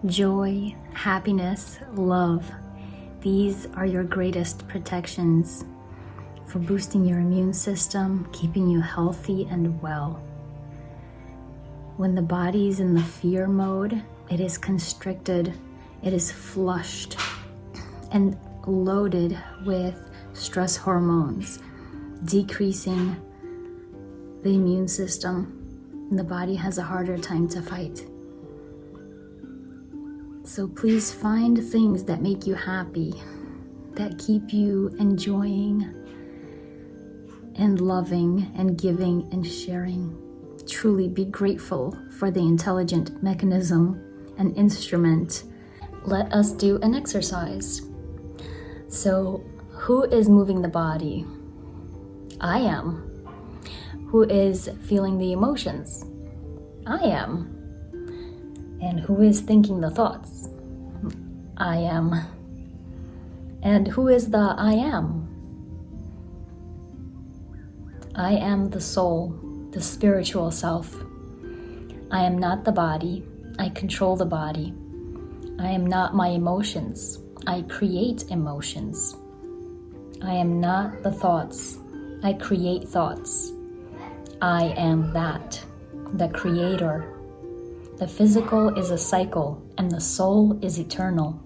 Joy, happiness, love. These are your greatest protections for boosting your immune system, keeping you healthy and well. When the body's in the fear mode, it is constricted, it is flushed and loaded with stress hormones, decreasing the immune system, and the body has a harder time to fight. So please find things that make you happy, that keep you enjoying and loving and giving and sharing. Truly be grateful for the intelligent mechanism and instrument. Let us do an exercise. So, who is moving the body? I am. Who is feeling the emotions? I am. And who is thinking the thoughts? I am. And who is the I am? I am the soul, the spiritual self. I am not the body. I control the body. I am not my emotions. I create emotions. I am not the thoughts. I create thoughts. I am that, the creator. The physical is a cycle, and the soul is eternal.